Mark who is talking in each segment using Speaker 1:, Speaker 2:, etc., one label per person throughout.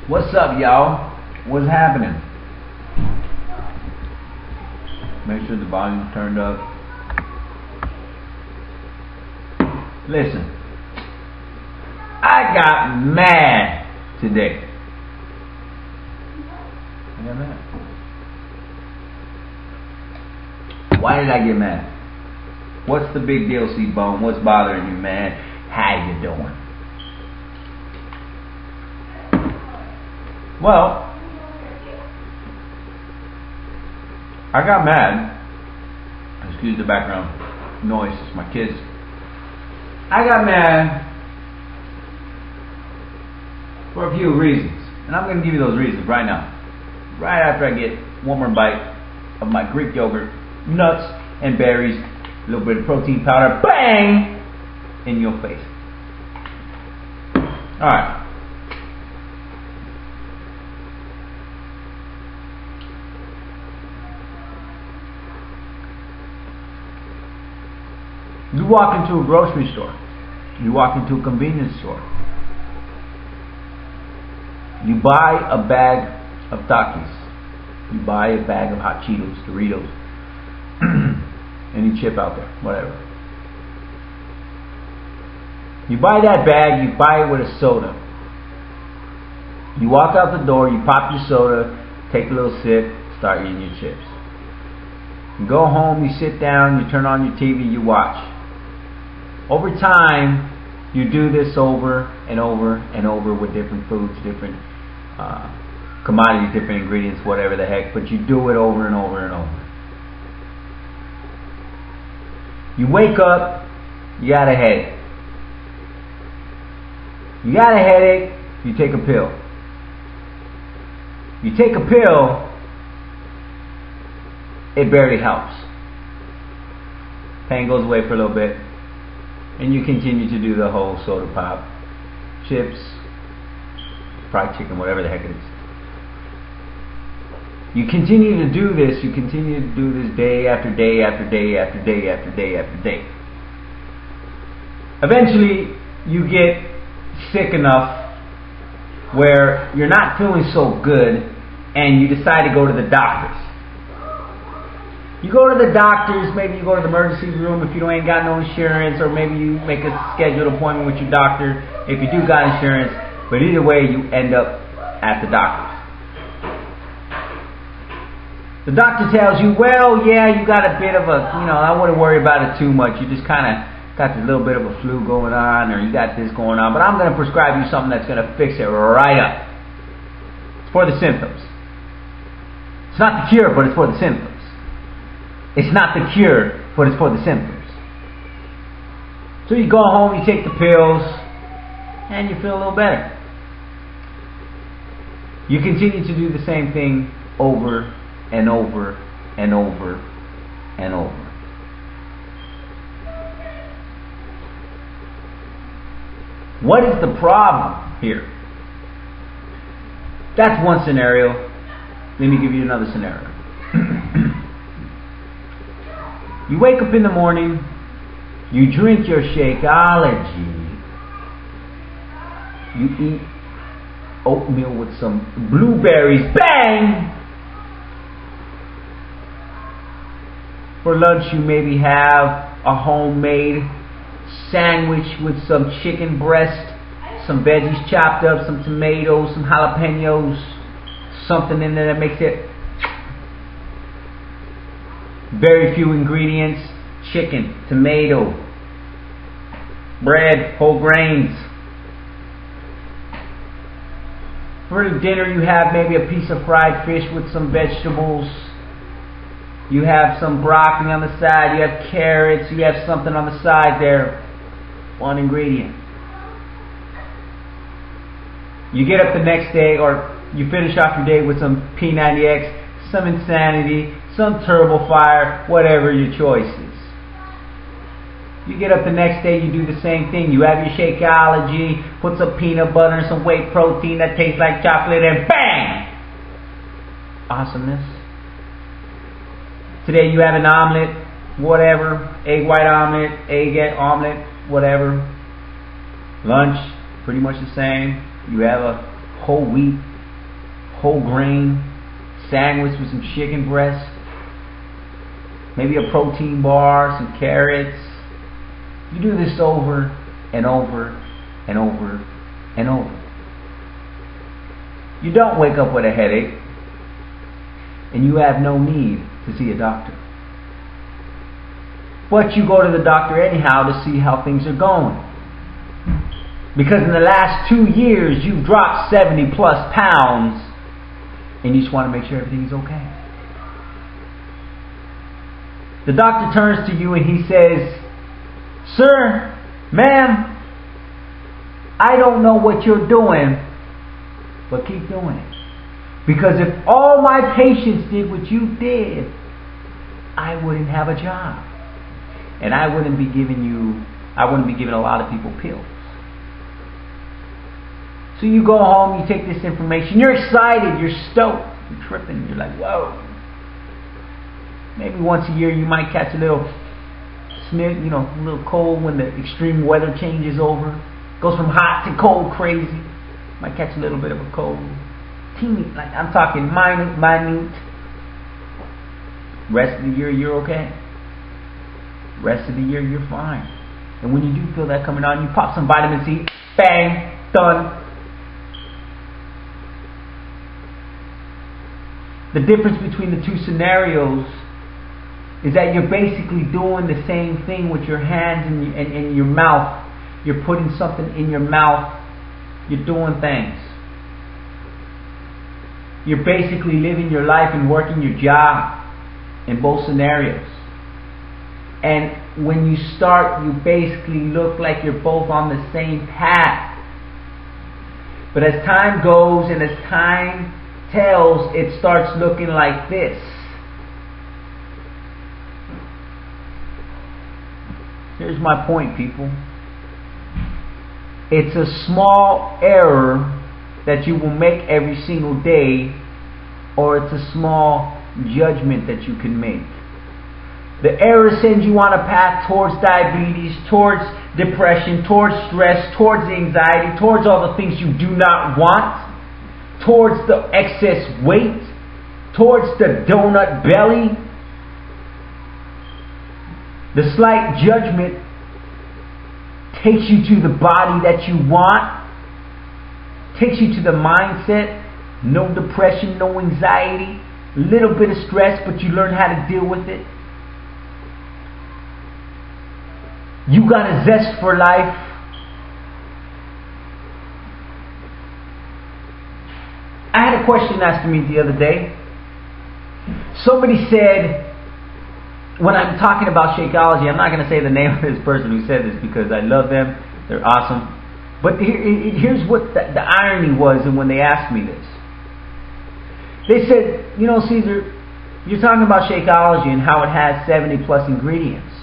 Speaker 1: What's up, y'all? What's happening? Make sure the volume's turned up. Listen, I got mad today. I got mad. Why did I get mad? What's the big deal, C-Bone? What's bothering you, man? How you doing? Well, I got mad. Excuse the background noise, it's my kids. I got mad for a few reasons. And I'm going to give you those reasons right now. Right after I get one more bite of my Greek yogurt, nuts and berries, a little bit of protein powder, bang, in your face. Alright. You walk into a grocery store. You walk into a convenience store. You buy a bag of Takis. You buy a bag of hot Cheetos, Doritos, any chip out there, whatever. You buy that bag, you buy it with a soda. You walk out the door, you pop your soda, take a little sip, start eating your chips. You go home, you sit down, you turn on your TV, you watch. Over time, you do this over and over and over with different foods, different commodities, different ingredients, whatever the heck, but you do it over and over and over. You wake up, you got a headache. You got a headache, you take a pill. You take a pill, it barely helps. Pain goes away for a little bit. And you continue to do the whole soda pop, chips, fried chicken, whatever the heck it is. You continue to do this, day after day after day after day after day after day. Eventually, you get sick enough where you're not feeling so good and you decide to go to the doctors. You go to the doctors, maybe you go to the emergency room if you ain't got no insurance, or maybe you make a scheduled appointment with your doctor if you do got insurance, but either way you end up at the doctor's. The doctor tells you, well, yeah, you got a bit of a, I wouldn't worry about it too much, you just kind of got this little bit of a flu going on, or you got this going on, but I'm going to prescribe you something that's going to fix it right up. It's for the symptoms. It's not the cure, but it's for the symptoms. It's not the cure, but it's for the symptoms. So you go home, you take the pills, and you feel a little better. You continue to do the same thing over and over and over and over. What is the problem here? That's one scenario. Let me give you another scenario. You wake up in the morning, you drink your Shakeology, you eat oatmeal with some blueberries, bang! For lunch you maybe have a homemade sandwich with some chicken breast, some veggies chopped up, some tomatoes, some jalapenos, something in there that makes it very few ingredients, chicken, tomato, bread, whole grains. For the dinner you have maybe a piece of fried fish with some vegetables. You have some broccoli on the side, you have carrots, you have something on the side there. One ingredient. You get up the next day, or you finish off your day with some P90X, some Insanity, some Turbo Fire, whatever your choice is. You get up the next day, you do the same thing. You have your Shakeology, put some peanut butter and some whey protein that tastes like chocolate, and bang! Awesomeness. Today you have an omelet, whatever, egg white omelet, egg omelet, whatever. Lunch, pretty much the same. You have a whole wheat whole grain sandwich with some chicken breast, maybe a protein bar, some carrots. You do this over and over and over and over. You don't wake up with a headache, and you have no need to see a doctor. But you go to the doctor anyhow to see how things are going. Because in the last 2 years, you've dropped 70 plus pounds, and you just want to make sure everything's okay. The doctor turns to you and he says, "Sir, ma'am, I don't know what you're doing, but keep doing it. Because if all my patients did what you did, I wouldn't have a job. And I wouldn't be giving a lot of people pills." So you go home, you take this information, you're excited, you're stoked, you're tripping, you're like, whoa. Maybe once a year you might catch a little sniff, a little cold when the extreme weather changes over. Goes from hot to cold crazy. Might catch a little bit of a cold. Teeny, like I'm talking minute. Rest of the year you're okay. Rest of the year you're fine. And when you do feel that coming on, you pop some vitamin C, bang, done. The difference between the two scenarios is that you're basically doing the same thing with your hands and your mouth. You're putting something in your mouth. You're doing things. You're basically living your life and working your job in both scenarios. And when you start, you basically look like you're both on the same path. But as time goes and as time tells, it starts looking like this. Here's my point, people. It's a small error that you will make every single day, or it's a small judgment that you can make. The error sends you on a path towards diabetes, towards depression, towards stress, towards anxiety, towards all the things you do not want, towards the excess weight, towards the donut belly. The slight judgment takes you to the body that you want, takes you to the mindset, no depression, no anxiety, a little bit of stress, but you learn how to deal with it. You got a zest for life. I had a question asked to me the other day. Somebody said, when I'm talking about Shakeology, I'm not going to say the name of this person who said this because I love them. They're awesome. But here's what the irony was, and when they asked me this. They said, Caesar, you're talking about Shakeology and how it has 70 plus ingredients.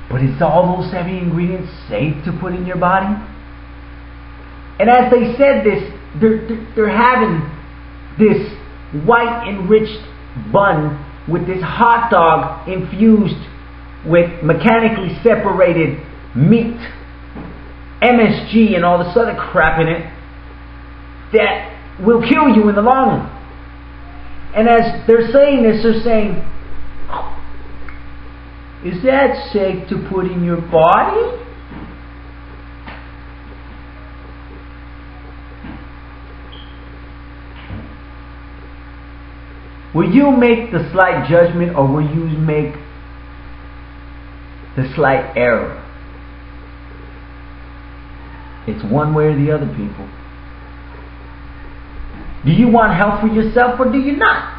Speaker 1: But is all those 70 ingredients safe to put in your body? And as they said this, they're having this white enriched bun with this hot dog infused with mechanically separated meat, MSG and all this other crap in it that will kill you in the long run. And as they're saying this, they're saying, is that safe to put in your body? Will you make the slight judgment, or will you make the slight error? It's one way or the other, people. Do you want help for yourself, or do you not?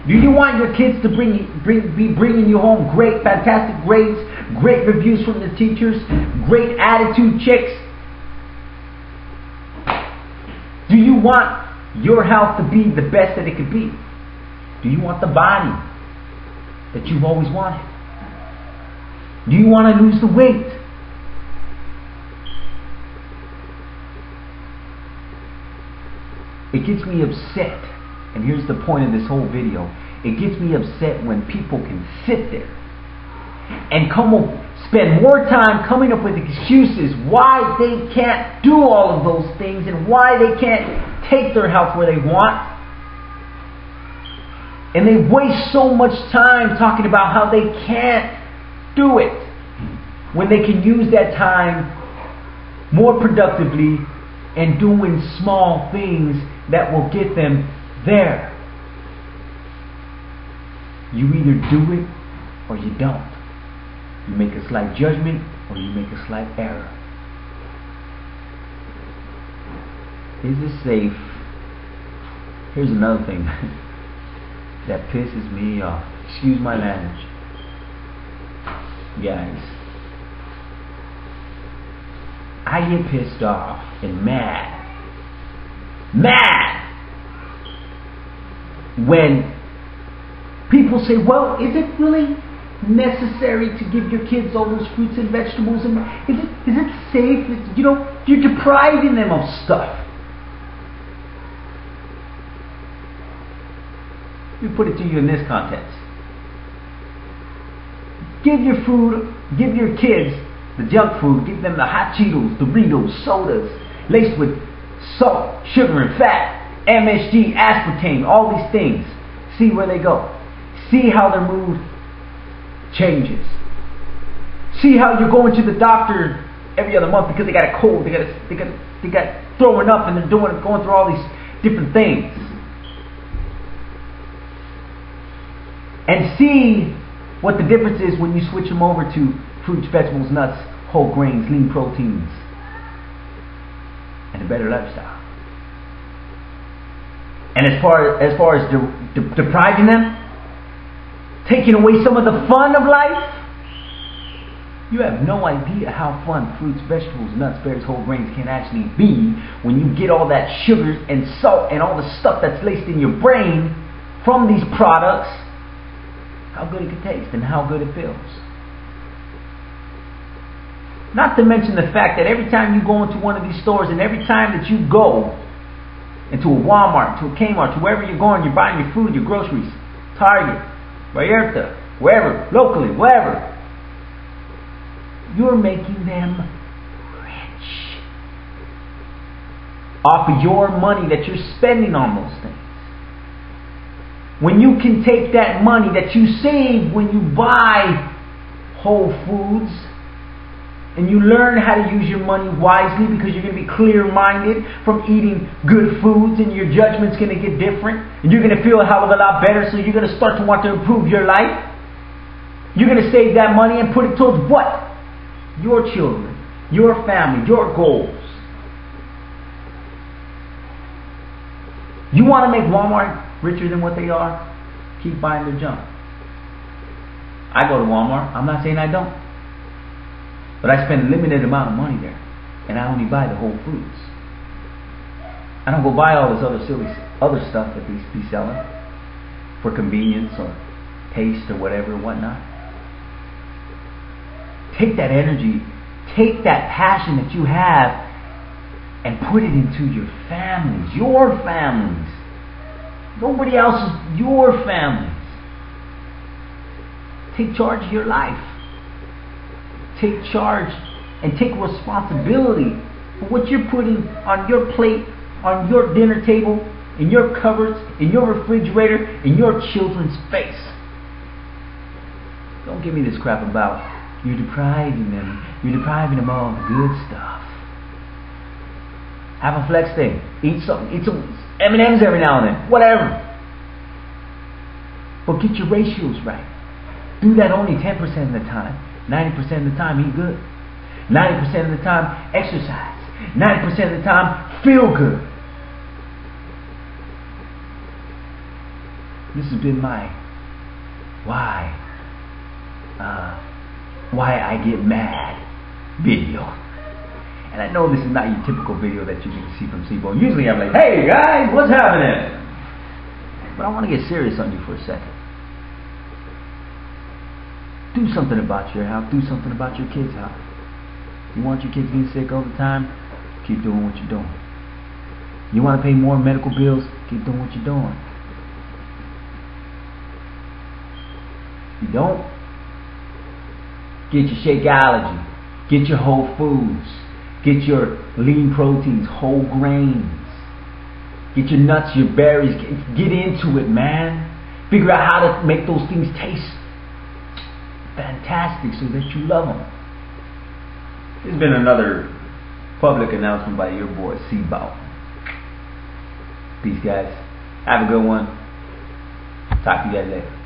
Speaker 1: Do you want your kids to be bringing you home great, fantastic grades, great reviews from the teachers, great attitude checks? Do you want your health to be the best that it could be? Do you want the body that you've always wanted? Do you want to lose the weight? It gets me upset, and here's the point of this whole video. It gets me upset when people can sit there and spend more time coming up with excuses why they can't do all of those things and why they can't take their health where they want. And they waste so much time talking about how they can't do it, when they can use that time more productively and doing small things that will get them there. You either do it or you don't. You make a slight judgment or you make a slight error. Is it safe? Here's another thing that pisses me off. Excuse my language. Guys, I get pissed off and mad when people say, well, is it really necessary to give your kids all those fruits and vegetables? And is it safe? You're depriving them of stuff. Let me put it to you in this context. Give your kids the junk food, give them the hot Cheetos, Doritos, sodas, laced with salt, sugar, and fat, MSG, aspartame, all these things. See where they go. See how their mood changes. See how you're going to the doctor every other month because they got a cold, they got throwing up, and they're going through all these different things. And see what the difference is when you switch them over to fruits, vegetables, nuts, whole grains, lean proteins, and a better lifestyle. And as far as depriving them, taking away some of the fun of life, you have no idea how fun fruits, vegetables, nuts, berries, whole grains can actually be when you get all that sugar and salt and all the stuff that's laced in your brain from these products. How good it can taste and how good it feels. Not to mention the fact that every time you go into one of these stores and every time that you go into a Walmart, to a Kmart, to wherever you're going, you're buying your food, your groceries, Target, Vallarta, wherever, locally, wherever, you're making them rich off of your money that you're spending on those things. When you can take that money that you save when you buy Whole Foods and you learn how to use your money wisely, because you're going to be clear-minded from eating good foods, and your judgment's going to get different, and you're going to feel a hell of a lot better, so you're going to start to want to improve your life. You're going to save that money and put it towards what? Your children, your family, your goals. You want to make Walmart richer than what they are? Keep buying their junk. I go to Walmart. I'm not saying I don't. But I spend a limited amount of money there. And I only buy the Whole Foods. I don't go buy all this other stuff that they be selling for convenience or taste or whatever, whatnot. Take that energy, take that passion that you have, and put it into your families. Your families. Nobody else's, your families. Take charge of your life. Take charge and take responsibility for what you're putting on your plate, on your dinner table, in your cupboards, in your refrigerator, in your children's face. Don't give me this crap about you're depriving them of all the good stuff. Have a flex day. Eat some M&M's every now and then. Whatever. But get your ratios right. Do that only 10% of the time. 90% of the time, eat good. 90% of the time, exercise. 90% of the time, feel good. This has been my why I get mad video. And I know this is not your typical video that you can see from Seabold. Usually I'm like, hey guys, what's happening? But I want to get serious on you for a second. Do something about your health. Do something about your kids' health. You want your kids getting sick all the time? Keep doing what you're doing. You want to pay more medical bills? Keep doing what you're doing. You don't? Get your Shakeology. Get your Whole Foods. Get your lean proteins, whole grains. Get your nuts, your berries. Get into it, man. Figure out how to make those things taste fantastic so that you love them. This has been another public announcement by your boy, C-Bout. Peace, guys. Have a good one. Talk to you guys later.